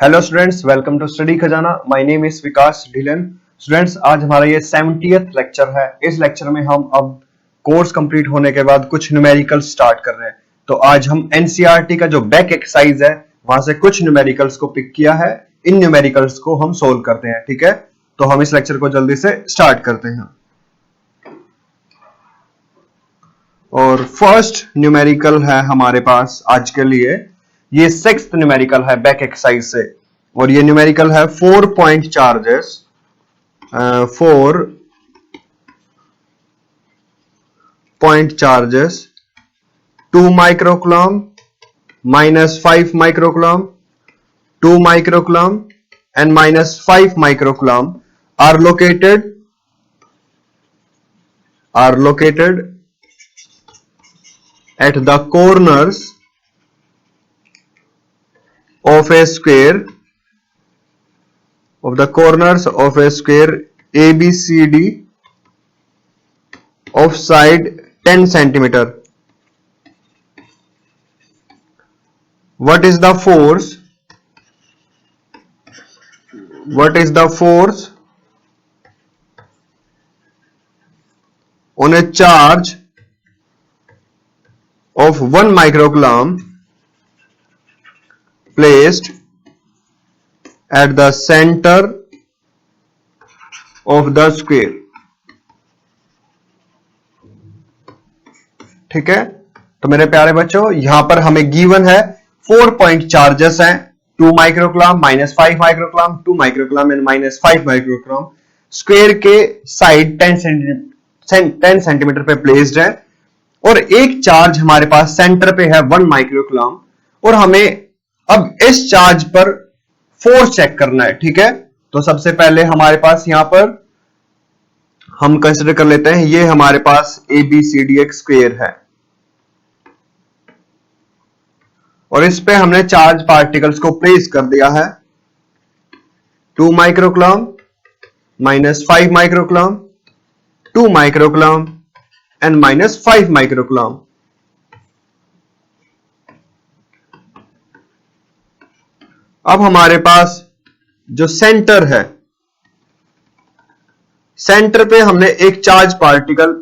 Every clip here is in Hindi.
Hello students, welcome to study Khajana. My name is Vikas Dhillon. Students, आज हमारा ये 70th लेक्चर है। इस लेक्चर में हम अब कोर्स कंप्लीट होने के बाद कुछ न्यूमेरिकल्स स्टार्ट कर रहे हैं। तो आज हम एनसीईआरटी का जो बैक एक्सरसाइज है वहां से कुछ न्यूमेरिकल्स को पिक किया है। इन न्यूमेरिकल्स को हम सोल्व करते हैं, ठीक है। तो हम इस लेक्चर को जल्दी से स्टार्ट करते हैं। और फर्स्ट न्यूमेरिकल है हमारे पास आज के लिए, ये 6th न्यूमेरिकल है बैक एक्सरसाइज से। और ये न्यूमेरिकल है 4 point charges, 4 point charges 2 microcoulomb, -5 microcoulomb, 2 microcoulomb and -5 microcoulomb are located at the corners of a square ABCD of side 10 centimeter. What is the force on a charge of 1 microcoulomb placed at the center of the square? ठीक है। तो मेरे प्यारे बच्चों, यहां पर हमें गिवन है 4 पॉइंट चार्जेस हैं, 2 microcoulomb, -5 microcoulomb, 2 microcoulomb and -5 microcoulomb square के साइड 10 सेंटीमीटर पे प्लेस्ड है। और एक चार्ज हमारे पास सेंटर पे है 1 माइक्रोकूलम, और हमें अब इस चार्ज पर फोर्स चेक करना है, ठीक है। तो सबसे पहले हमारे पास यहां पर हम कंसीडर कर लेते हैं, ये हमारे पास ABCD एक स्क्वायर है और इस पे हमने चार्ज पार्टिकल्स को प्लेस कर दिया है। 2 microcoulomb, -5 microcoulomb, 2 microcoulomb and -5 microcoulomb. अब हमारे पास जो सेंटर है, सेंटर पे हमने एक चार्ज पार्टिकल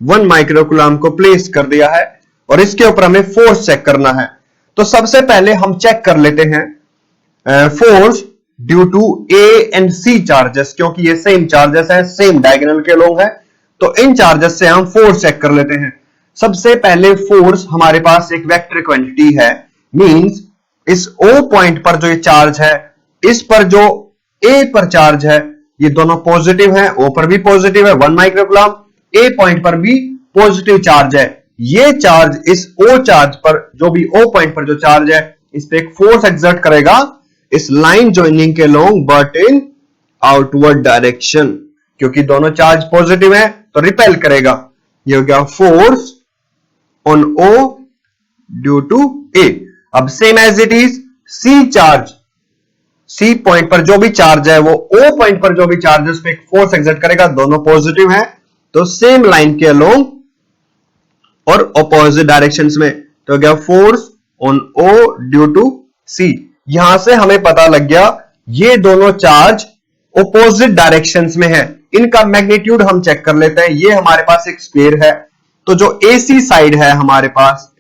1 माइक्रोकूलम को प्लेस कर दिया है और इसके ऊपर हमें फोर्स चेक करना है। तो सबसे पहले हम चेक कर लेते हैं force due to A and C charges, क्योंकि ये सेम चार्जेस हैं, सेम डायगोनल के लोग हैं। तो इन चार्जेस से हम फोर्स चेक कर लेते हैं। सबसे पहले फोर्स हमारे पास एक वेक्टर क्वांटिटी है, मींस इस O पॉइंट पर जो ये चार्ज है, इस पर जो A पर चार्ज है, ये दोनों पॉजिटिव है। O पर भी पॉजिटिव है 1 माइक्रोकूलम, A पॉइंट पर भी पॉजिटिव चार्ज है। ये चार्ज इस O चार्ज पर, जो भी O पॉइंट पर जो चार्ज है, इस पे एक फोर्स एक्सर्ट करेगा इस लाइन जॉइनिंग के लोग, बट इन आउटवर्ड डायरेक्शन। क्योंकि दोनों चार्ज पॉजिटिव है तो रिपेल करेगा। ये हो गया force on O due to A। अब same as it is C charge, C point पर जो भी चार्ज है वो O पॉइंट पर जो भी चार्ज है उस पर एक फोर्स एक्सर्ट करेगा, दोनों पॉजिटिव है तो सेम लाइन के अलोंग और ऑपोजिट डायरेक्शंस में। तो हो गया force on O due to C। यहां से हमें पता लग गया ये दोनों चार्ज ऑपोजिट डायरेक्शंस में है। इनका मैग्नीट्यूड हम चेक कर लेते हैं। ये हमारे पास एक स्क्वायर है, तो जो AC साइड है हमारे पास,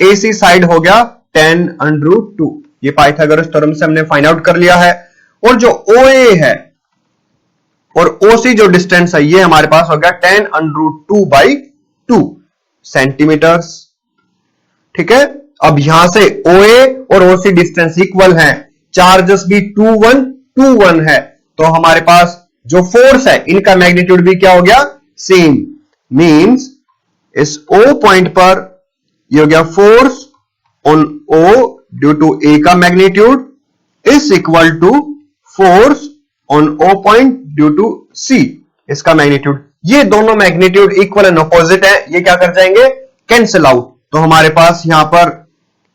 AC साइड हो गया 10√2। ये पाइथागोरस थ्योरम से हमने फाइंड आउट कर लिया है। और जो OA है और OC जो डिस्टेंस है, ये हमारे पास हो गया 10√2/2 सेंटीमीटर, ठीक है। अब यहां से OA और OC डिस्टेंस इक्वल है, चार्जेस भी 2 1 2 1 है, तो हमारे पास जो फोर्स है इनका मैग्नीट्यूड भी क्या हो गया, सेम। मींस इस O पॉइंट पर ये हो गया force on O due to A का magnitude is equal to force on O point due to C, इसका मैग्नीट्यूड। ये दोनों मैग्नीट्यूड इक्वल एंड ऑपोजिट है, ये क्या कर जाएंगे, कैंसिल आउट। तो हमारे पास यहां पर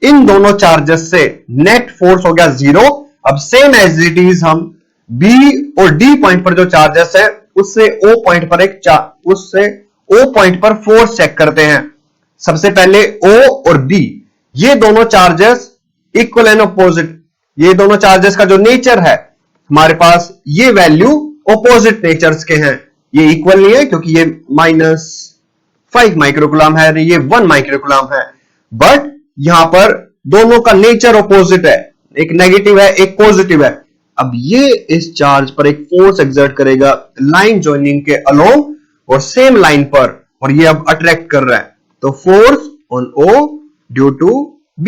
इन दोनों चार्जेस से नेट फोर्स हो गया 0। अब सेम एज इट इज हम B और D पॉइंट पर जो चार्जेस है उससे O पॉइंट पर फोर्स चेक करते हैं। सबसे पहले O और B, ये दोनों चार्जेस इक्वल एंड अपोजिट, ये दोनों चार्जेस का जो नेचर है हमारे पास, ये वैल्यू ऑपोजिट नेचर्स के हैं। ये इक्वल नहीं है क्योंकि ये -5 माइक्रोकुलाम है, ये 1 माइक्रोकुलाम है। बट यहां पर दोनों का नेचर ऑपोजिट है, एक नेगेटिव है एक पॉजिटिव है। अब ये इस चार्ज पर एक फोर्स एक्सर्ट करेगा लाइन जॉइनिंग के अलोंग और सेम लाइन पर, और ये अब अट्रैक्ट कर रहा है। तो force on O due to B,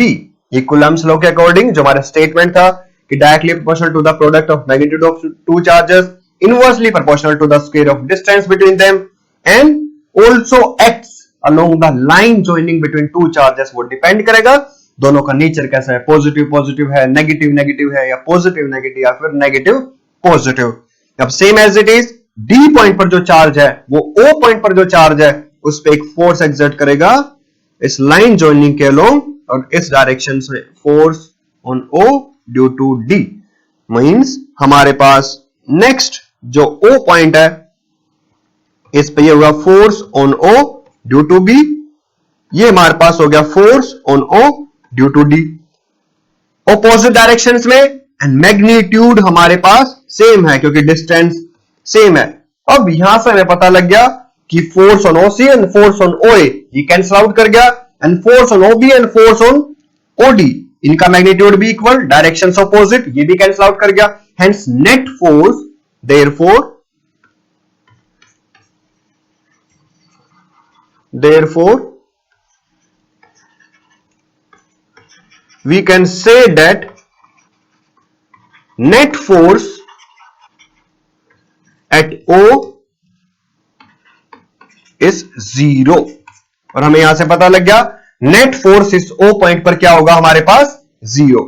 ये कूलम्ब्स लॉ के अकॉर्डिंग जो हमारा स्टेटमेंट था कि directly proportional to the product of magnitude of two charges, inversely proportional to the square of distance between them, and also acts along the line joining between two charges. वो डिपेंड करेगा दोनों का नेचर कैसा है, पॉजिटिव पॉजिटिव है, नेगेटिव नेगेटिव है, या पॉजिटिव नेगेटिव या फिर नेगेटिव पॉजिटिव। अब same as it is D point पर जो चार्ज है वो O पॉइंट पर जो चार्ज है उस पर एक फोर्स एक्सर्ट करेगा इस लाइन जॉइनिंग के अलोंग और इस डायरेक्शन से, force on O due to D। मींस हमारे पास नेक्स्ट जो O पॉइंट है इस पे ये होगा force on O due to B, ये हमारे पास हो गया force on O due to D। Opposite directions में एंड मैग्नीट्यूड हमारे पास सेम है क्योंकि डिस्टेंस सेम है। अब यहां से हमें पता लग गया कि force on OC and force on OA ये कैंसिल आउट कर गया, and force on OB and force on OD इनका मैग्नीट्यूड भी इक्वल, डायरेक्शंस ऑपोजिट, ये भी कैंसिल आउट कर गया। Hence net force, therefore we can say that net force at O is 0, और हमें यहां से पता लग गया नेट फोर्स इस O पॉइंट पर क्या होगा हमारे पास 0।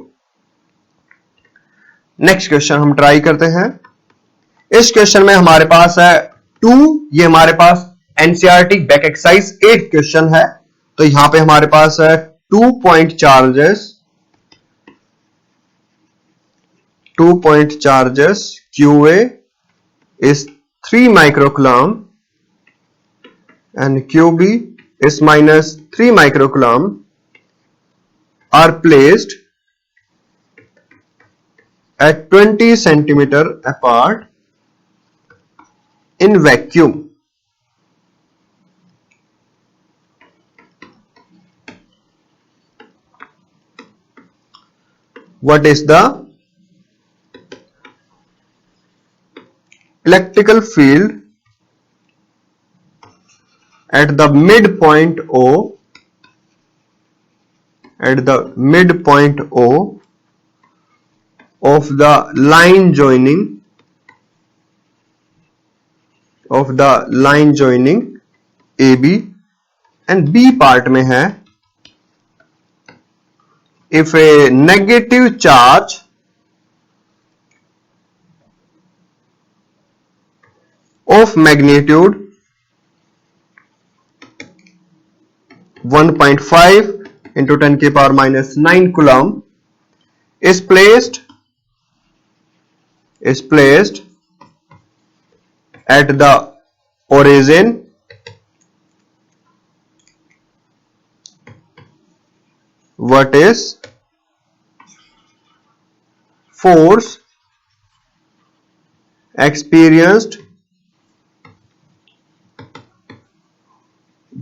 नेक्स्ट क्वेश्चन हम ट्राई करते हैं। इस क्वेश्चन में हमारे पास है 2, ये हमारे पास एनसीईआरटी बैक एक्सरसाइज 8 क्वेश्चन है। तो यहां पे हमारे पास है 2 point charges QA is 3 microcoulomb and QB is -3 microcoulomb are placed at 20 centimeter apart in vacuum. What is the electrical field at the midpoint O of the line joining AB, and B part में है if a negative charge of magnitude 1.5 into 10 की power -9 coulomb is placed at the origin what is force experienced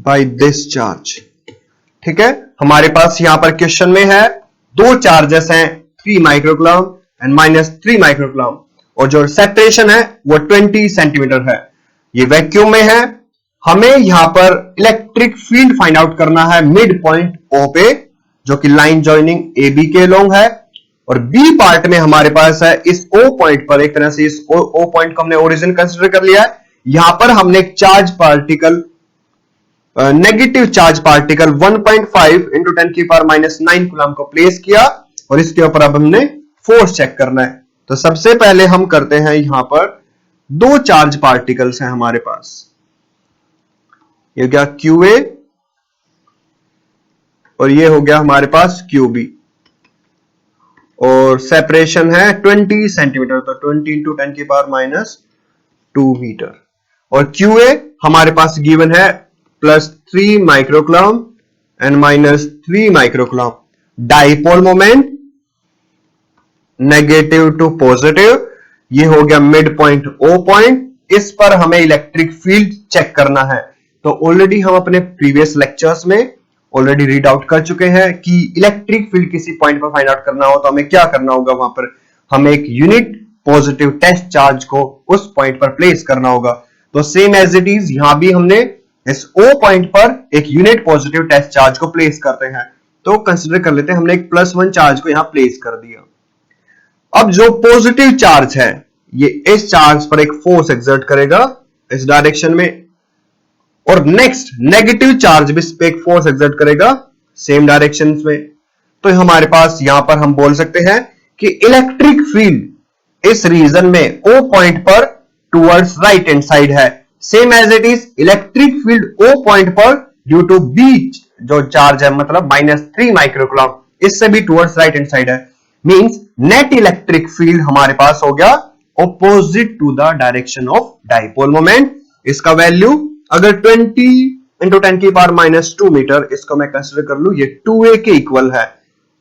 by this charge। ठीक है, हमारे पास यहां पर क्वेश्चन में है दो चार्जेस हैं 3 माइक्रोकुलम एंड -3 माइक्रोकुलम, और जो सेपरेशन है वो 20 सेंटीमीटर है। ये वैक्यूम में है। हमें यहां पर इलेक्ट्रिक फील्ड फाइंड आउट करना है मिड पॉइंट O पे, जो कि लाइन जॉइनिंग AB के लॉन्ग है, और B पार्ट में हमारे पास है इस O पॉइंट पर, एक तरह से इस O पॉइंट को हमने ओरिजिन कंसीडर कर लिया है। यहां पर हमने एक charge particle, negative charge particle 1.5 into 10 की पावर -9 कूलम को प्लेस किया, और इसके ऊपर अब हमने फोर्स चेक करना है। तो सबसे पहले हम करते हैं, यहां पर दो चार्ज पार्टिकल्स हैं हमारे पास, ये क्या QA और ये हो गया हमारे पास QB, और सेपरेशन है 20 सेंटीमीटर, तो 20 into 10 की पावर -2 मीटर, और QA हमारे पास गिवन है +3 microcoulomb and -3 microcoulomb. Dipole moment negative to positive, ये हो गया मिड पॉइंट ओ पॉइंट। इस पर हमें इलेक्ट्रिक फील्ड चेक करना है। तो ऑलरेडी हम अपने प्रीवियस लेक्चर्स में ऑलरेडी रीड आउट कर चुके हैं कि इलेक्ट्रिक फील्ड किसी पॉइंट पर फाइंड आउट करना हो तो हमें क्या करना होगा, वहां पर हमें एक यूनिट पॉजिटिव टेस्ट चार्ज को उस पॉइंट पर प्लेस करना होगा। तो सेम एज इट इज यहां भी हमने इस O पॉइंट पर एक यूनिट पॉजिटिव टेस्ट चार्ज को प्लेस करते हैं। तो कंसीडर कर लेते हैं हमने एक +1 चार्ज को यहां प्लेस कर दिया। अब जो पॉजिटिव चार्ज है ये इस चार्ज पर एक फोर्स एक्सर्ट करेगा इस डायरेक्शन में, और नेक्स्ट नेगेटिव चार्ज भी इस पे एक फोर्स एक्सर्ट करेगा सेम डायरेक्शन में। तो हमारे पास यहां पर हम बोल सकते हैं कि इलेक्ट्रिक फील्ड इस रीजन में O पॉइंट पर टुवर्ड्स राइट हैंड साइड है। Same as it is electric field O point पर ड्यू टू B जो चार्ज है मतलब -3 माइक्रोकूलम, इससे भी टुवर्ड्स राइट हैंड साइड है। मींस नेट इलेक्ट्रिक फील्ड हमारे पास हो गया opposite to the direction of dipole moment. इसका वैल्यू अगर 20 × 10⁻⁻² मीटर इसको मैं कंसीडर कर लूं, ये 2a के इक्वल है।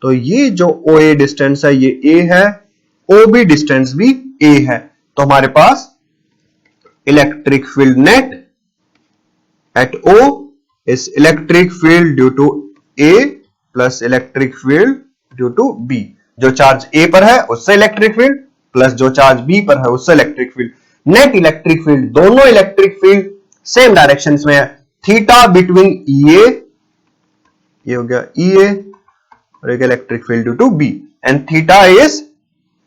तो ये जो OA डिस्टेंस है ये a है, OB डिस्टेंस भी a है। तो हमारे पास electric field net at O is electric field due to A plus electric field due to B। जो चार्ज A पर है उससे इलेक्ट्रिक फील्ड प्लस जो चार्ज B पर है उससे electric field. Net electric field, दोनों इलेक्ट्रिक फील्ड सेम डायरेक्शंस में है। थीटा बिटवीन EA, ये हो गया EA, और एक electric field due to B, and theta is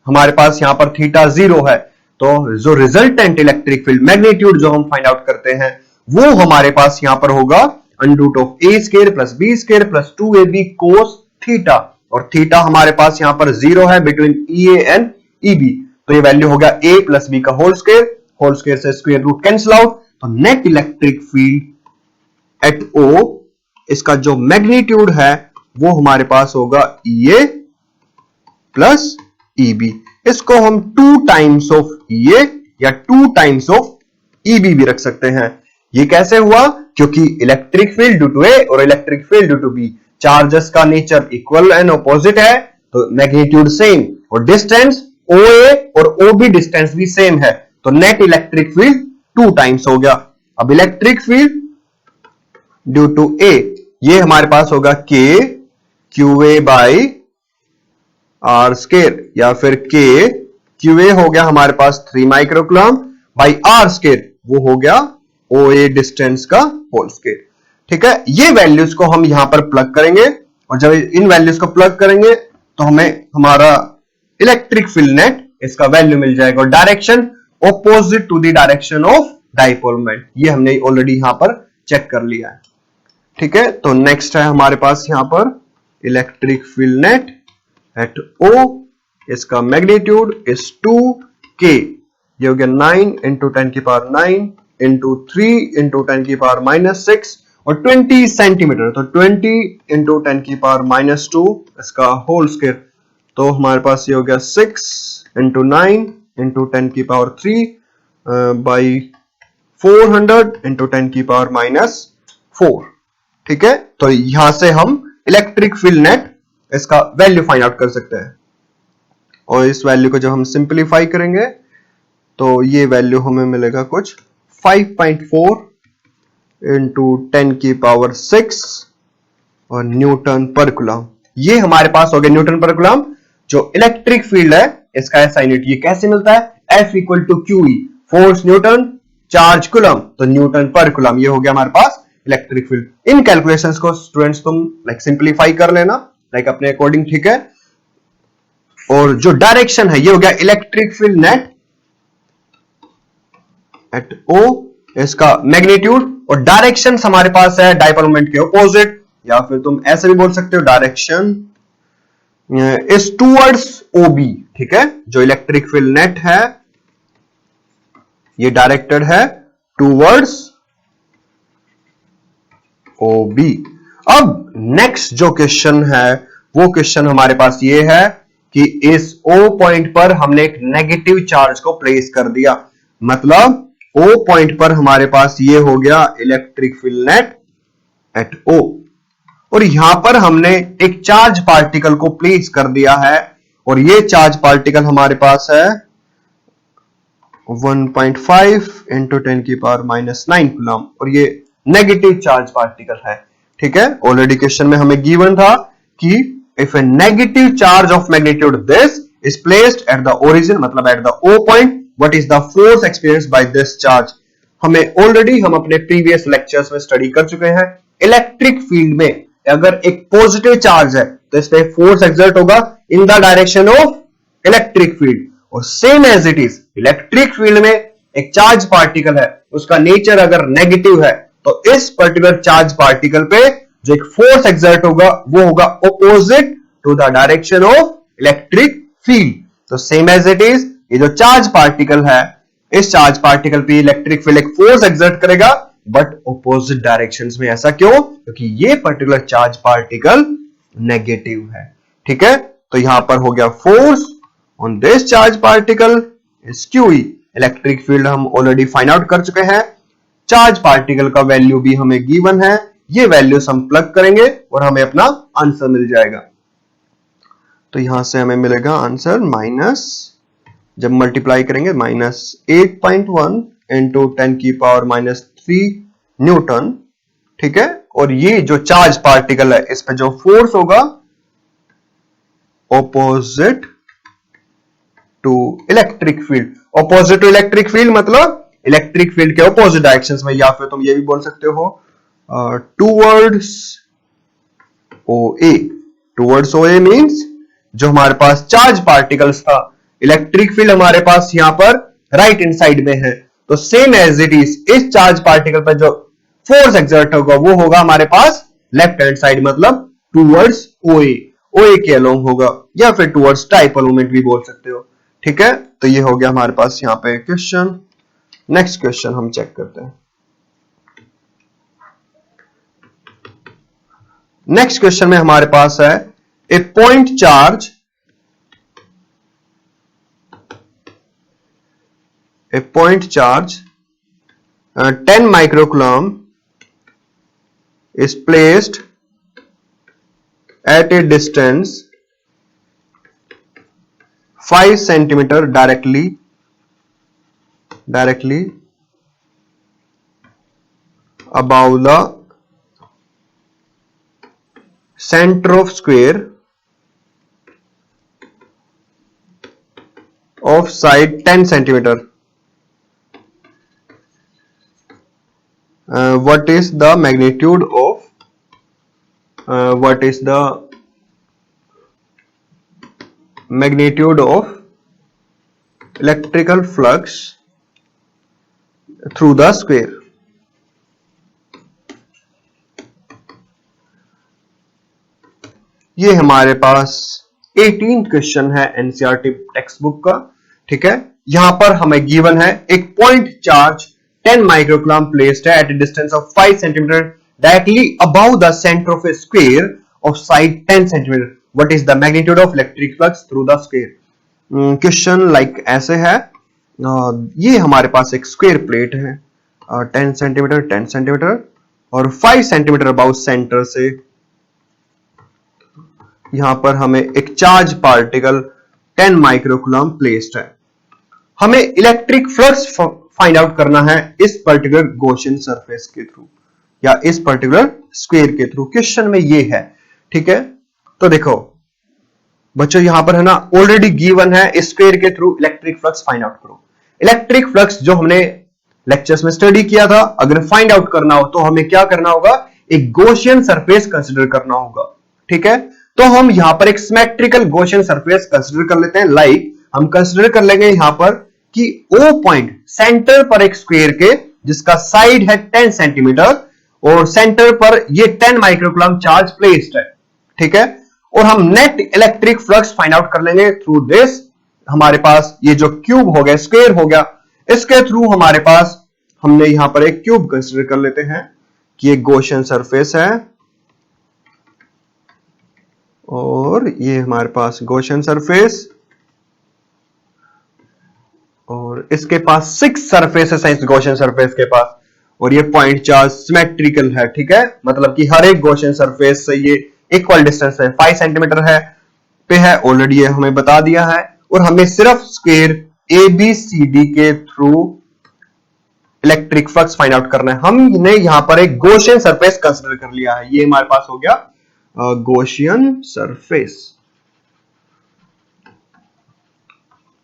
हमारे पास यहां पर थीटा 0 है। तो जो रिजल्टेंट इलेक्ट्रिक फील्ड मैग्नीट्यूड जो हम फाइंड आउट करते हैं वो हमारे पास यहां पर होगा √A² + B² + 2AB cos theta, और थीटा हमारे पास यहां पर 0 है बिटवीन EA एंड EB। तो ये वैल्यू हो गया A + B का होल स्क्वायर से स्क्वायर रूट कैंसिल आउट। तो net electric field at O इसका जो मैग्नीट्यूड है वो हमारे पास होगा EA प्लस EB। इसको हम 2 टाइम्स ऑफ EA या 2 टाइम्स ऑफ EB भी रख सकते हैं। ये कैसे हुआ? क्योंकि electric field due to A और electric field due to B, charges का नेचर इक्वल एंड ऑपोजिट है तो मैग्नीट्यूड सेम, और डिस्टेंस OA और OB डिस्टेंस भी सेम है। तो नेट इलेक्ट्रिक फील्ड 2 टाइम्स हो गया। अब electric field due to A ये हमारे पास होगा K QA/R² या फिर K QA हो गया हमारे पास 3 माइक्रोकूलम बाई R² वो हो गया OA डिस्टेंस का होल स्क्वायर। ठीक है, ये वैल्यूज को हम यहां पर प्लग करेंगे, और जब इन वैल्यूज को प्लग करेंगे तो हमें हमारा इलेक्ट्रिक फील्ड नेट इसका वैल्यू मिल जाएगा, और direction opposite to the direction of dipole moment. ये हमने ऑलरेडी यहां पर चेक कर लिया है। ठीक है, तो नेक्स्ट है हमारे पास यहां पर electric field net at O, इसका मैग्नीट्यूड इज 2K, ये हो गया 9 × 10⁻9 × 3 × 10⁻⁻6 और 20 सेंटीमीटर, तो 20 × 10⁻⁻2 इसका होल स्क्वायर। तो हमारे पास ये हो गया 6 × 9 × 10⁻3 बाई 400 × 10⁻4। ठीक है, तो यहां से हम इलेक्ट्रिक फील्ड नेट इसका वैल्यू फाइंड आउट कर सकते हैं, और इस वैल्यू को जब हम सिंपलीफाई करेंगे तो ये वैल्यू हमें मिलेगा कुछ 5.4 × 10⁻6 और न्यूटन पर कूलम। ये हमारे पास हो गया न्यूटन पर कूलम। जो इलेक्ट्रिक फील्ड है इसका एसआई यूनिट ये कैसे मिलता है? F = QE, force Newton, charge coulomb, तो न्यूटन पर कूलम। ये हो गया हमारे पास इलेक्ट्रिक फील्ड। इन कैलकुलेशंस को स्टूडेंट्स तुम सिंपलीफाई कर लेना अपने अकॉर्डिंग। ठीक है, और जो डायरेक्शन है ये हो गया electric field net at O, इसका मैग्नीट्यूड, और डायरेक्शन हमारे पास है डाइपोल मोमेंट के ऑपोजिट, या फिर तुम ऐसे भी बोल सकते हो डायरेक्शन इज टूवर्ड्स OB। ठीक है, जो इलेक्ट्रिक फील्ड नेट है ये डायरेक्टेड है टूवर्ड्स OB। अब नेक्स्ट जो क्वेश्चन है वो क्वेश्चन हमारे पास ये है कि इस O पॉइंट पर हमने एक नेगेटिव चार्ज को प्लेस कर दिया, मतलब O पॉइंट पर हमारे पास ये हो गया electric field net at O, और यहां पर हमने एक चार्ज पार्टिकल को प्लेस कर दिया है और ये चार्ज पार्टिकल हमारे पास है 1.5 इंटू 10⁻⁹ कूलम, और ये नेगेटिव चार्ज पार्टिकल है। ठीक है, ऑलरेडी क्वेश्चन में हमें गिवन था कि if a negative charge of magnitude this is placed at the origin, मतलब at the O point, what is the force experienced by this charge. हमें ऑलरेडी हम अपने प्रीवियस लेक्चर्स में स्टडी कर चुके हैं, इलेक्ट्रिक फील्ड में अगर एक पॉजिटिव चार्ज है तो इस पे फोर्स एक्सर्ट होगा in the direction of electric field, और same as it is electric field में एक चार्ज पार्टिकल है, उसका नेचर अगर नेगेटिव है तो इस पर्टिकुलर चार्ज पार्टिकल पे जो एक फोर्स एक्सर्ट होगा वो होगा opposite to the direction of electric field. तो सेम एज इट इज ये जो चार्ज पार्टिकल है, इस चार्ज पार्टिकल पे इलेक्ट्रिक फील्ड एक फोर्स एक्सर्ट करेगा बट ऑपोजिट डायरेक्शंस में। ऐसा क्यों? क्योंकि ये पर्टिकुलर चार्ज पार्टिकल नेगेटिव है। ठीक है, तो यहां पर हो गया force on this charge particle is QE। Electric field हम ऑलरेडी फाइंड आउट कर चुके हैं, चार्ज पार्टिकल का वैल्यू भी हमें गिवन है, ये वैल्यूज हम प्लग करेंगे और हमें अपना आंसर मिल जाएगा। तो यहां से हमें मिलेगा आंसर माइनस, जब मल्टीप्लाई करेंगे -8.1 इंटू 10⁻⁻³ न्यूटन। ठीक है, और ये जो चार्ज पार्टिकल है इस पे जो फोर्स होगा opposite to electric field. Opposite to electric field मतलब इलेक्ट्रिक फील्ड के ऑपोजिट डायरेक्शंस में, या फिर तुम ये भी बोल सकते हो towards OA। Towards OA means जो हमारे पास चार्ज पार्टिकल्स था, इलेक्ट्रिक फील्ड हमारे पास यहां पर राइट हैंड साइड में है, तो सेम एज इट इज इस चार्ज पार्टिकल पर जो फोर्स एक्सर्ट होगा वो होगा हमारे पास लेफ्ट हैंड साइड, मतलब टूवर्ड्स OA के अलोंग होगा, या फिर टूवर्ड्स डाइपोल मोमेंट भी बोल सकते हो। ठीक है, तो ये हो गया हमारे पास यहां पे क्वेश्चन। नेक्स्ट क्वेश्चन हम चेक करते हैं। नेक्स्ट क्वेश्चन में हमारे पास है a point charge, 10 microcoulomb is placed at a distance 5 centimeter directly above the center of square of side 10 centimeter. What is the magnitude of electrical flux through the square? ये हमारे पास 18 क्वेश्चन है एनसीईआरटी टेक्स्ट बुक का। ठीक है, यहां पर हमें गिवन है एक पॉइंट चार्ज 10 माइक्रोकूलम प्लेस्ड है at a distance of 5 centimetre directly above the centre of a square of side 10 centimetre. What is the magnitude of electric flux through the square? Question like ऐसे है, ये हमारे पास एक स्क्वायर प्लेट है 10 सेंटीमीटर और 5 सेंटीमीटर अबाउट सेंटर से यहां पर हमें एक चार्ज पार्टिकल 10 माइक्रोकूलम प्लेस्ड है। हमें इलेक्ट्रिक फ्लक्स फाइंड आउट करना है इस पर्टिकुलर गॉसियन सरफेस के थ्रू या इस पर्टिकुलर स्क्वायर के थ्रू। क्वेश्चन में ये है। ठीक है, तो देखो बच्चों यहां पर है ना, ऑलरेडी गिवन है इस स्क्वायर के through electric flux find out करो। इलेक्ट्रिक फ्लक्स जो हमने लेक्चर्स में स्टडी किया था, अगर फाइंड आउट करना हो तो हमें क्या करना होगा, एक गॉसियन सरफेस कंसीडर करना होगा। ठीक है, तो हम यहां पर एक सिमेट्रिकल गॉसियन सरफेस कंसीडर कर लेते हैं। लाइक हम कंसीडर कर लेंगे यहां पर कि O पॉइंट सेंटर पर एक स्क्वायर के जिसका साइड है 10 सेंटीमीटर और सेंटर पर ये 10 माइक्रोकूलम चार्ज प्लेस्ड है। ठीक है, और हम net electric flux find out कर लेंगे थ्रू दिस। हमारे पास ये जो क्यूब हो गया, स्क्वायर हो गया, इसके थ्रू हमारे पास हमने यहां पर एक क्यूब कंसीडर कर लेते हैं कि एक गॉसियन सरफेस है और ये हमारे पास गॉसियन सरफेस और इसके पास 6 सरफेसेस हैं इस गॉसियन सरफेस के पास, और ये पॉइंट चार्ज सिमेट्रिकल है। ठीक है, मतलब कि हर एक गॉसियन सरफेस से ये इक्वल डिस्टेंस है, 5 सेंटीमीटर है। पे है, ऑलरेडी ये हमें बता दिया है। और हमें सिर्फ स्क्वायर ABCD के through electric flux find out करना है। हमने यहां पर एक गॉसियन सरफेस कंसीडर कर लिया है। ये हमारे पास हो गया गॉसियन सरफेस।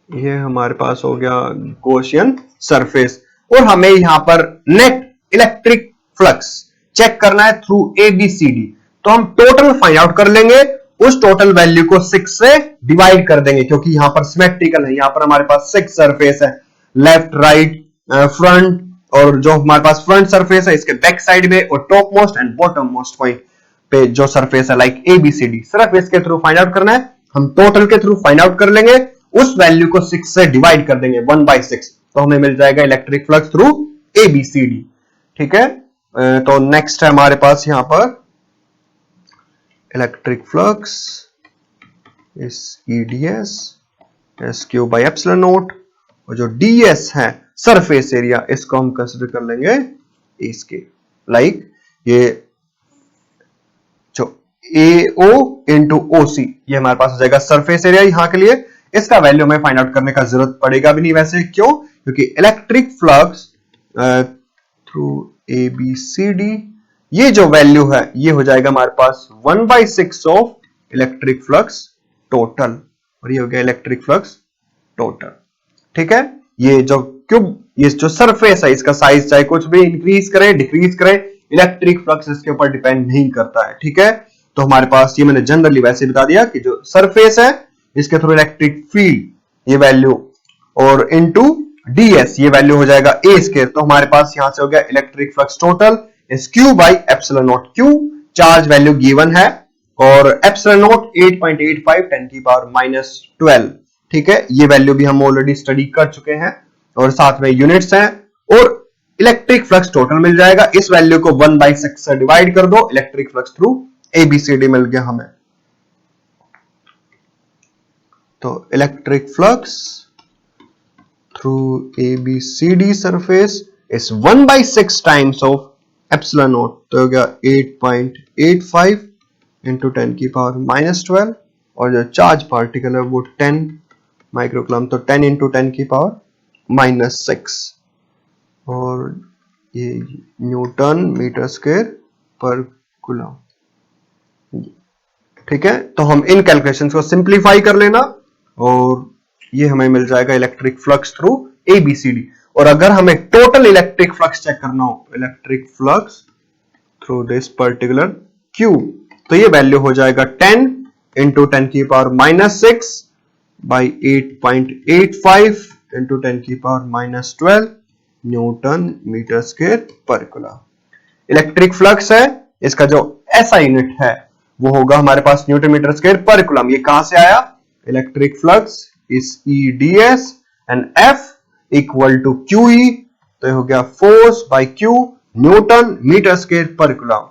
ये हमारे पास हो गया गॉसियन सरफेस। और हमें यहां पर नेट इलेक्ट्रिक फ्लक्स चेक करना है थ्रू ABCD। तो हम टोटल फाइंड आउट कर लेंगे, उस टोटल वैल्यू को 6 से डिवाइड कर देंगे, क्योंकि यहां पर सिमेट्रिकल है। यहां पर हमारे पास 6 सरफेस है, लेफ्ट राइट फ्रंट, और जो हमारे पास फ्रंट सरफेस है इसके बैक साइड में, और top most and bottom most point पे जो सरफेस है लाइक ABCD, सिर्फ इसके थ्रू फाइंड आउट करना है। हम टोटल के थ्रू फाइंड आउट कर लेंगे, उस वैल्यू को 6 से डिवाइड कर देंगे 1/6, तो हमें मिल जाएगा इलेक्ट्रिक फ्लक्स थ्रू ABCD। ठीक है, तो नेक्स्ट है हमारे पास यहां पर इलेक्ट्रिक फ्लक्स इस EDS SQ by epsilon not, और जो DS है सरफेस एरिया, इसको हम कंसीडर कर लेंगे इसके लाइक ये जो AO इंटू OC, ये हमारे पास हो जाएगा सरफेस एरिया यहां के लिए। इसका वैल्यू हमें फाइंड आउट करने का जरूरत पड़ेगा भी नहीं वैसे, क्यों? क्योंकि इलेक्ट्रिक फ्लक्स थ्रू ABCD, ये जो वैल्यू है ये हो जाएगा हमारे पास 1/6 ऑफ इलेक्ट्रिक फ्लक्स टोटल, और ये हो गया इलेक्ट्रिक फ्लक्स टोटल। ठीक है, ये जो क्यूब, ये जो सरफेस है इसका साइज चाहे कुछ भी इंक्रीज करे डिक्रीज करे, इलेक्ट्रिक फ्लक्स इसके ऊपर डिपेंड नहीं करता है। ठीक है, तो हमारे पास ये मैंने जनरली वैसे बता दिया कि जो सरफेस है इसके थ्रू इलेक्ट्रिक फील्ड ये वैल्यू, और इनटू DS ये वैल्यू हो जाएगा A स्क्वायर। तो हमारे पास यहां से हो गया electric flux total is Q by epsilon not. Q charge value given है, और एप्सिलॉन नॉट 8.85 10 की पावर -12। ठीक है, ये वैल्यू भी हम ऑलरेडी स्टडी कर चुके हैं, और साथ में यूनिट्स हैं, और इलेक्ट्रिक फ्लक्स टोटल मिल जाएगा। इस वैल्यू को 1/6 से डिवाइड कर दो, इलेक्ट्रिक फ्लक्स थ्रू ABCD मिल गया हमें। तो electric flux through ABCD surface is 1/6 times of epsilon not, तो हो गया 8.85 इंटू 10 की पावर -12, और जो चार्ज पार्टिकल है वो 10 माइक्रोकूलम, तो 10 इंटू 10 की पावर -6, और ये न्यूटन मीटर स्क्वायर पर कूलम। ठीक है, तो हम इन कैलकुलेशंस को सिंप्लीफाई कर लेना, और ये हमें मिल जाएगा इलेक्ट्रिक फ्लक्स थ्रू ABCD। और अगर हमें टोटल इलेक्ट्रिक फ्लक्स चेक करना हो, electric flux through this particular Q, तो ये वैल्यू हो जाएगा 10 इंटू 10 की पावर -6 बाई 8.85 इंटू 10 की पावर -12 न्यूटन मीटर स्क्वायर पर कूलम। इलेक्ट्रिक फ्लक्स है, इसका जो SI यूनिट है वो होगा हमारे पास न्यूटन मीटर स्क्वायर पर कूलम। ये कहां से आया? Electric flux is EDS and F equal to QE, तो ये हो गया force by Q newton metre square पर कूलम।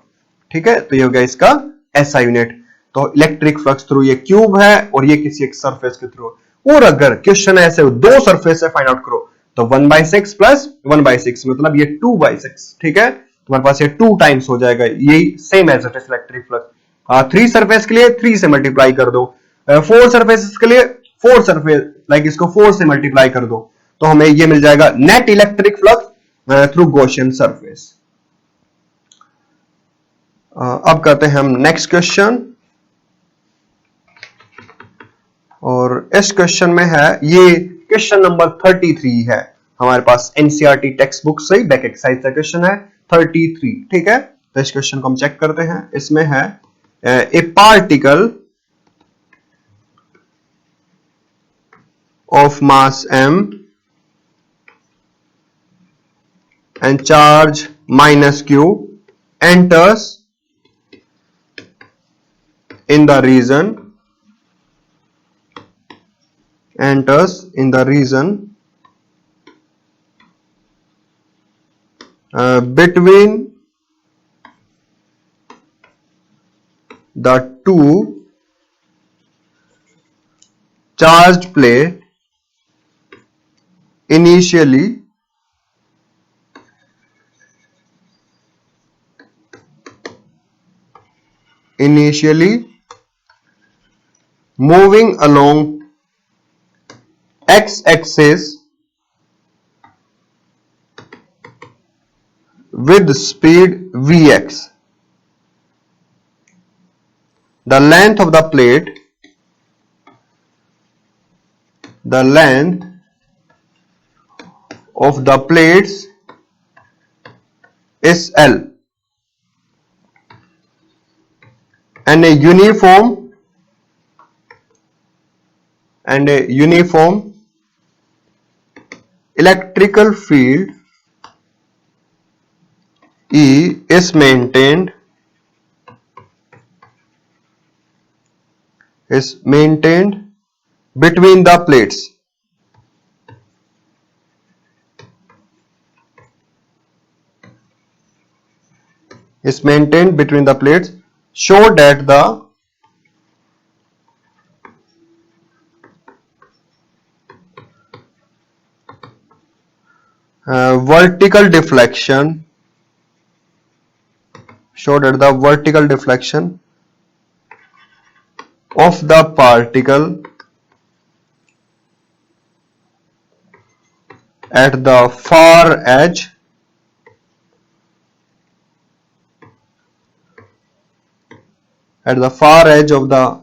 ठीक है, तो ये हो गया इसका SI यूनिट। तो इलेक्ट्रिक फ्लक्स थ्रू ये क्यूब है, और ये किसी एक सरफेस के थ्रू। और अगर क्वेश्चन ऐसे दो सरफेस से फाइंड आउट करो, तो 1/6 प्लस 1/6 मतलब ये 2/6। ठीक है, तुम्हारे पास ये 2 टाइम्स हो जाएगा, यही same as it is electric flux. 3 surface के लिए 3 से मल्टीप्लाई कर दो, 4 सरफेस के लिए 4 सरफेस लाइक इसको 4 से मल्टीप्लाई कर दो, तो हमें ये मिल जाएगा net electric flux through Gaussian surface. अब करते हैं हम नेक्स्ट क्वेश्चन, और इस क्वेश्चन में है, ये क्वेश्चन नंबर 33 है हमारे पास, NCERT टेक्स्ट बुक से बैक एक्सरसाइज का क्वेश्चन है 33। ठीक है, तो इस क्वेश्चन को हम चेक करते हैं। इसमें है ए particle of mass m and charge -q enters in the region between the two charged plate initially moving along x-axis with speed vx. The length of the plate plates is L, and a uniform electrical field E is maintained between the plates. Show that the vertical deflection of the particle at the far edge of the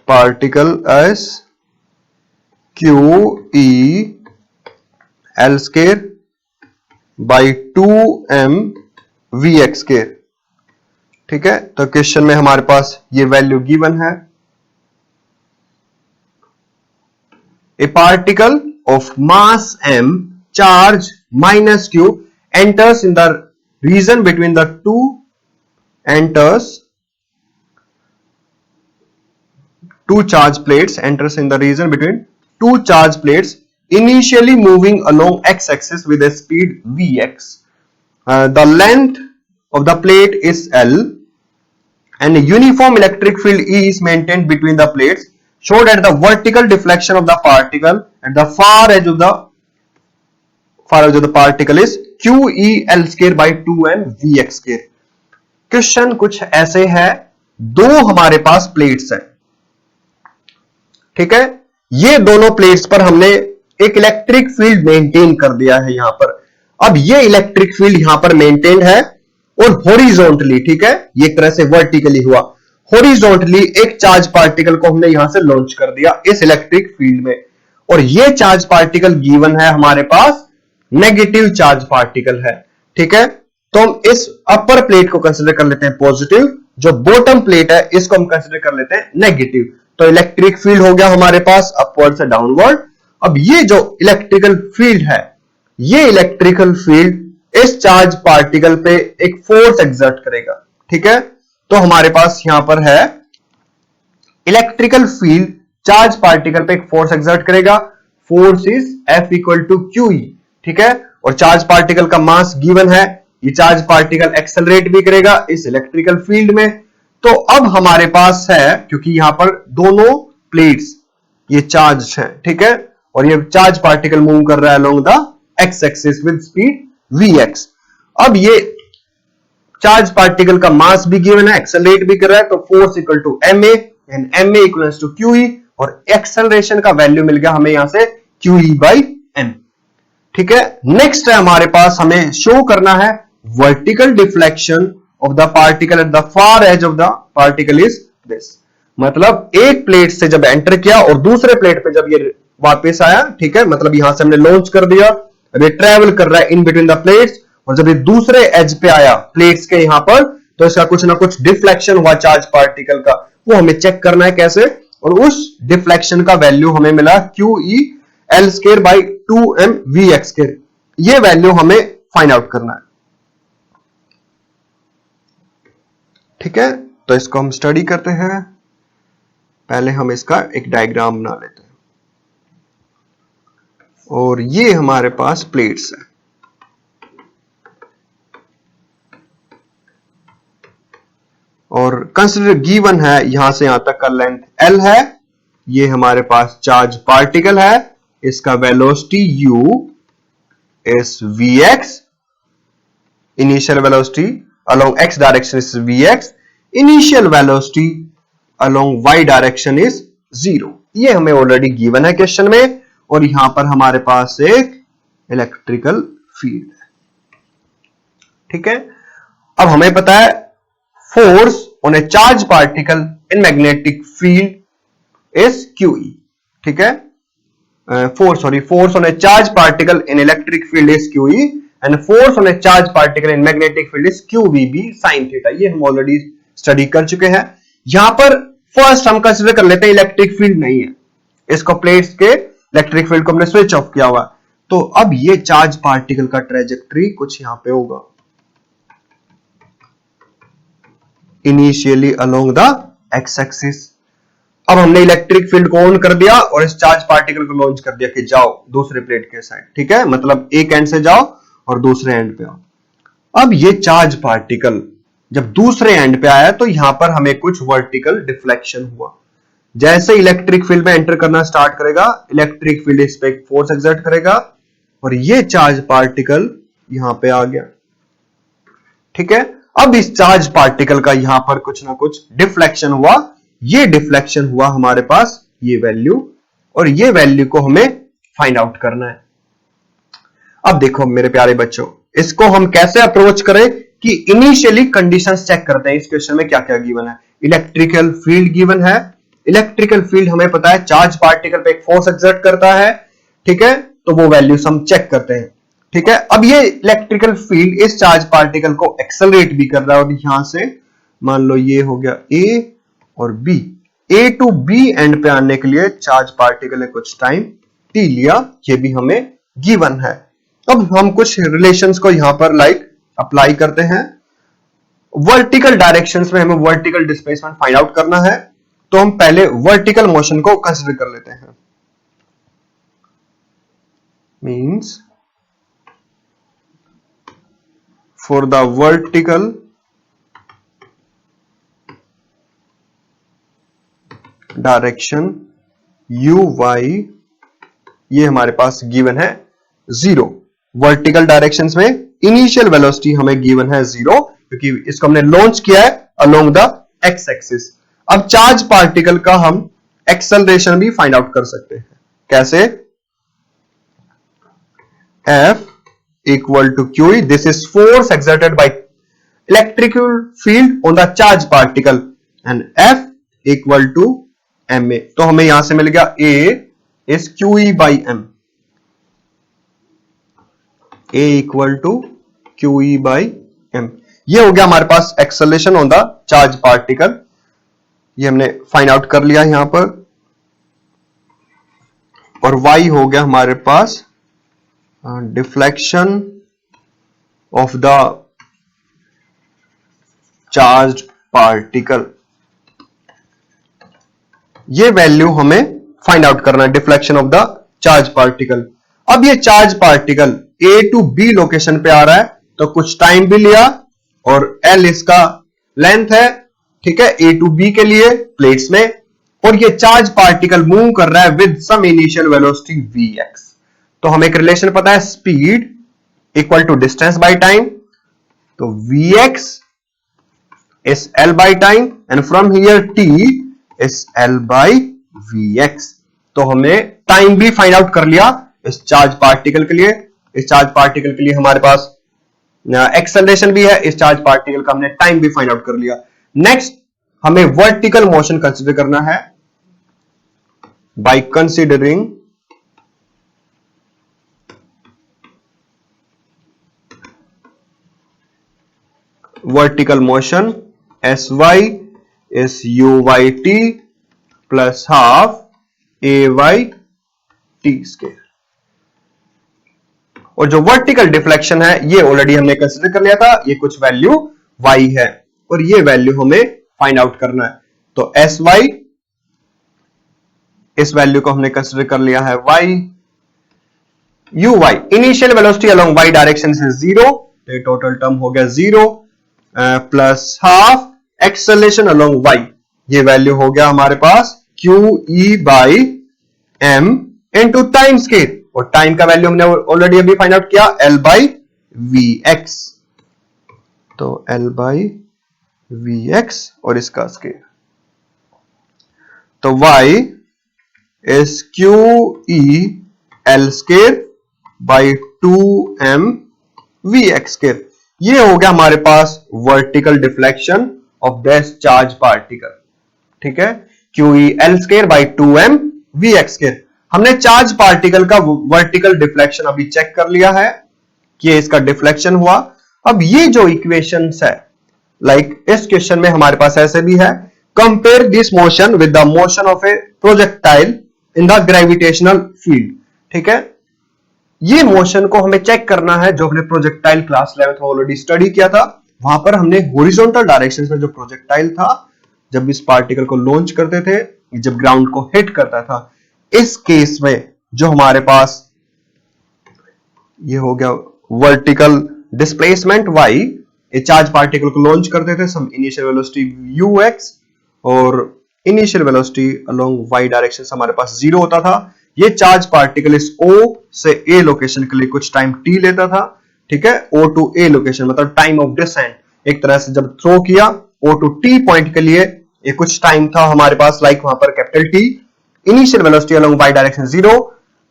particle is QE L square by 2m Vx square. ठीक है, तो क्वेश्चन में हमारे पास ये वैल्यू गिवन है. A particle of mass m, charge minus q, enters in the region between the two charge plates, initially moving along x-axis with a speed vx. The length of the plate is L, and a uniform electric field E is maintained between the plates. Show that the vertical deflection of the particle at the far edge of the particle is QE L square by 2m Vx square. Question कुछ ऐसे है, दो हमारे पास प्लेट्स हैं. ठीक है, ये दोनों प्लेट्स पर हमने एक इलेक्ट्रिक फील्ड मेंटेन कर दिया है यहां पर. अब ये इलेक्ट्रिक फील्ड यहां पर मेंटेन है और हॉरिजॉन्टली, ठीक है, ये एक तरह से वर्टिकली हुआ, हॉरिजॉन्टली एक चार्ज पार्टिकल को हमने यहां से लॉन्च कर दिया इस इलेक्ट्रिक फील्ड में, और ये चार्ज पार्टिकल गिवन है हमारे पास नेगेटिव चार्ज पार्टिकल है. ठीक है, तो हम इस अपर प्लेट को कंसीडर कर लेते हैं पॉजिटिव, जो बॉटम प्लेट है इसको हम कंसीडर कर लेते हैं नेगेटिव. तो इलेक्ट्रिक फील्ड हो गया हमारे पास अपवर्ड से डाउनवर्ड. अब ये जो इलेक्ट्रिकल फील्ड है, ये इलेक्ट्रिकल फील्ड इस चार्ज पार्टिकल पे एक फोर्स एक्सर्ट करेगा. ठीक है, तो हमारे पास यहां पर है इलेक्ट्रिकल फील्ड चार्ज पार्टिकल पे एक फोर्स एक्सर्ट करेगा. Force is F equal to QE. ठीक है, और चार्ज पार्टिकल का मास गिवन है, ये चार्ज पार्टिकल एक्सेलरेट भी करेगा इस इलेक्ट्रिकल फील्ड में. तो अब हमारे पास है, क्योंकि यहां पर दोनों प्लेट्स ये चार्ज है, ठीक है, और ये चार्ज पार्टिकल मूव कर रहा है along the x axis with speed Vx. अब ये चार्ज पार्टिकल का मास भी गिवन है, एक्सेलरेट भी कर रहा है, तो force equal to ma and ma equals to QE, और एक्सेलरेशन का वैल्यू मिल गया हमें यहां से QE बाई m. ठीक है, नेक्स्ट है हमारे पास, हमें शो करना है vertical deflection of the particle at the far edge of the particle is this. मतलब एक प्लेट से जब एंटर किया और दूसरे प्लेट पे जब ये वापस आया, ठीक है, मतलब यहां से हमने लॉन्च कर दिया, अब ये ट्रेवल कर रहा है इन बिटवीन द प्लेट्स, और जब ये दूसरे एज पे आया प्लेट्स के यहां पर, तो इसका कुछ ना कुछ डिफ्लेक्शन हुआ चार्ज पार्टिकल का, वो हमें चेक करना है कैसे, और उस डिफ्लेक्शन का वैल्यू हमें मिला QE L square by 2m Vx square. ये वैल्यू हमें फाइंड आउट करना है. ठीक है, तो इसको हम स्टडी करते हैं. पहले हम इसका एक डायग्राम बना लेते हैं, और ये हमारे पास प्लेट्स है, और कंसीडर गिवन है यहां से यहां तक का लेंथ L है, ये हमारे पास चार्ज पार्टिकल है, इसका velocity U is Vx, initial velocity along x direction is Vx, initial velocity along y direction is 0। ये हमें ऑलरेडी गिवन है क्वेश्चन में, और यहां पर हमारे पास एक इलेक्ट्रिकल फील्ड है। ठीक है, अब हमें पता है force on A charge particle in magnetic field is QE। ठीक है, force on a charge particle in electric field is QE and force on a charge particle in magnetic field is QVB sin theta। ये हम ऑलरेडी स्टडी कर चुके हैं। यहां पर फर्स्ट हम कंसीडर कर लेते हैं इलेक्ट्रिक फील्ड नहीं है, इसको प्लेट्स के इलेक्ट्रिक फील्ड को हमने स्विच ऑफ किया हुआ। तो अब ये चार्ज पार्टिकल का ट्रेजेक्टरी कुछ यहां पे होगा, initially along the x axis. अब हमने इलेक्ट्रिक फील्ड को ऑन कर दिया और इस चार्ज पार्टिकल को लॉन्च कर दिया कि जाओ दूसरे प्लेट के साइड। ठीक है, मतलब एक एंड से जाओ और दूसरे एंड पे आओ। अब ये चार्ज पार्टिकल जब दूसरे एंड पे आया तो यहां पर हमें कुछ वर्टिकल डिफ्लेक्शन हुआ। जैसे इलेक्ट्रिक फील्ड में एंटर करना स्टार्ट करेगा, इलेक्ट्रिक फील्ड इस पे एक फोर्स एक्सर्ट करेगा और ये चार्ज पार्टिकल यहां पे आ गया। ठीक है, अब इस चार्ज पार्टिकल का यहां पर कुछ ना कुछ डिफ्लेक्शन हुआ। ये डिफ्लेक्शन हुआ हमारे पास ये वैल्यू, और ये वैल्यू को हमें फाइंड आउट करना है। अब देखो मेरे प्यारे बच्चों, इसको हम कैसे अप्रोच करें कि इनिशियली कंडीशंस चेक करते हैं। इस क्वेश्चन में क्या क्या गिवन है, इलेक्ट्रिकल फील्ड गिवन है। इलेक्ट्रिकल फील्ड हमें पता है चार्ज पार्टिकल पे एक फोर्स एक्सर्ट करता है। ठीक है, तो वो वैल्यूज हम चेक करते हैं। ठीक है, अब ये इलेक्ट्रिकल फील्ड इस चार्ज पार्टिकल को एक्सेलरेट भी कर रहा है, और यहां से मान लो ये हो गया ए और B, A to B end पे आने के लिए चार्ज पार्टिकल ने कुछ टाइम टी लिया, ये भी हमें गिवन है। अब हम कुछ रिलेशंस को यहां पर अप्लाई करते हैं। वर्टिकल डायरेक्शंस में हमें वर्टिकल डिस्प्लेसमेंट फाइंड आउट करना है, तो हम पहले वर्टिकल मोशन को कंसीडर कर लेते हैं। Means for the vertical direction uy, ये हमारे पास गिवन है 0। वर्टिकल डायरेक्शंस में इनिशियल वेलोसिटी हमें गिवन है 0, क्योंकि इसको हमने लॉन्च किया है अलोंग द एक्स एक्सिस। अब चार्ज पार्टिकल का हम एक्सेलरेशन भी फाइंड आउट कर सकते हैं। कैसे, F equal to QE, this is force exerted by electrical field on the charge particle, and F equal to MA। तो हमें यहां से मिल गया A is QE by M, A equal to QE by M। ये हो गया हमारे पास acceleration on the charge particle, ये हमने फाइंड आउट कर लिया यहां पर। और Y हो गया हमारे पास deflection of the charge particle, ये वैल्यू हमें फाइंड आउट करना है, deflection of the charge particle. अब ये charge particle A to B location पे आ रहा है, तो कुछ टाइम भी लिया, और L इसका लेंथ है। ठीक है, A टू B के लिए प्लेट्स में, और ये चार्ज पार्टिकल मूव कर रहा है with some initial velocity Vx। तो हमें एक रिलेशन पता है, speed equal to distance by time, तो Vx is L by time and from here T is L by Vx। तो हमने टाइम भी फाइंड आउट कर लिया इस चार्ज पार्टिकल के लिए। इस चार्ज पार्टिकल के लिए हमारे पास एक्सेलरेशन भी है, इस चार्ज पार्टिकल का हमने टाइम भी फाइंड आउट कर लिया। नेक्स्ट हमें वर्टिकल मोशन कंसीडर करना है by considering vertical motion Sy is Uyt plus half Ayt square. और जो वर्टिकल डिफ्लेक्शन है ये ऑलरेडी हमने कंसीडर कर लिया था, ये कुछ वैल्यू y है, और ये वैल्यू हमें फाइंड आउट करना है। तो Sy, इस वैल्यू को हमने कंसीडर कर लिया है y। Uy initial velocity along y direction से 0, तो टोटल टर्म हो गया 0 plus half acceleration along y, ये वैल्यू हो गया हमारे पास QE by m into time scale, और टाइम का वैल्यू हमने ऑलरेडी अभी फाइंड आउट किया L बाई Vx। तो L बाई Vx और इसका स्केल। तो y is QEL square by 2m Vx square। ये हो गया हमारे पास vertical deflection of this charge particle. ठीक है, QEL square by 2m Vx square। हमने चार्ज पार्टिकल का वर्टिकल डिफ्लेक्शन अभी चेक कर लिया है कि इसका डिफ्लेक्शन हुआ। अब ये जो इक्वेशंस है, इस क्वेश्चन में हमारे पास ऐसे भी है, compare this motion with the motion of A projectile in the gravitational field. ठीक है, ये मोशन को हमें चेक करना है जो हमने प्रोजेक्टाइल क्लास 11 में ऑलरेडी स्टडी किया था। वहां पर हमने हॉरिजॉन्टल डायरेक्शन में जो प्रोजेक्टाइल था, जब इस पार्टिकल को लॉन्च करते थे, जब ग्राउंड को हिट करता था, इस केस में जो हमारे पास ये हो गया वर्टिकल डिस्प्लेसमेंट y, ये चार्ज पार्टिकल को लॉन्च करते थे, सम इनिशियल वेलोसिटी ux और initial velocity along y direction हमारे पास 0 होता था। ये चार्ज पार्टिकल इस O से A लोकेशन के लिए कुछ टाइम t लेता था। ठीक है, O टू A लोकेशन मतलब टाइम ऑफ डिसेंट, एक तरह से जब थ्रो किया O टू T पॉइंट के लिए ये कुछ टाइम था हमारे पास, वहां पर capital T। Initial velocity along y direction 0,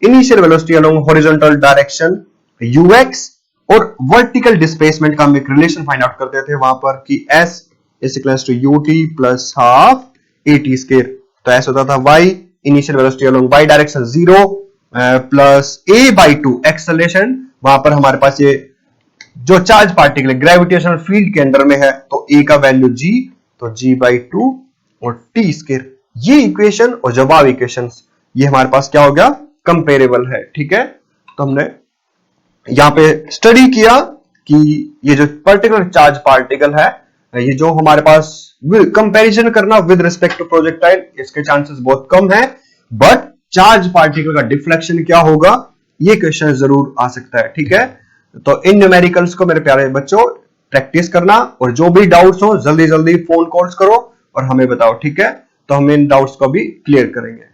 initial velocity along horizontal direction ux, और वर्टिकल डिस्प्लेसमेंट का हम एक रिलेशन फाइंड आउट करते थे वहां पर कि s is equals to ut plus half at square. तो s होता था y initial velocity along y direction 0 plus a by 2 acceleration. वहां पर हमारे पास ये जो चार्ज पार्टिकल ग्रेविटेशनल फील्ड के अंडर में है, तो a का वैल्यू g, तो g बाई 2 और t स्क्वायर। ये इक्वेशन और जवाब इक्वेशंस ये हमारे पास क्या हो गया, कंपेरेबल है। ठीक है, तो हमने यहां पे स्टडी किया कि ये जो पर्टिकुलर चार्ज पार्टिकल है, ये जो हमारे पास कंपैरिजन करना विद रिस्पेक्ट टू प्रोजेक्टाइल, इसके चांसेस बहुत कम है, बट चार्ज पार्टिकल का डिफ्लेक्शन क्या होगा, ये क्वेश्चन जरूर आ सकता है। ठीक है, तो इन न्यूमेरिकल्स को मेरे प्यारे बच्चों प्रैक्टिस करना, और जो भी डाउट्स हो जल्दी जल्दी फोन कॉल्स करो और हमें बताओ। ठीक है, तो हम इन डाउट्स को भी क्लियर करेंगे।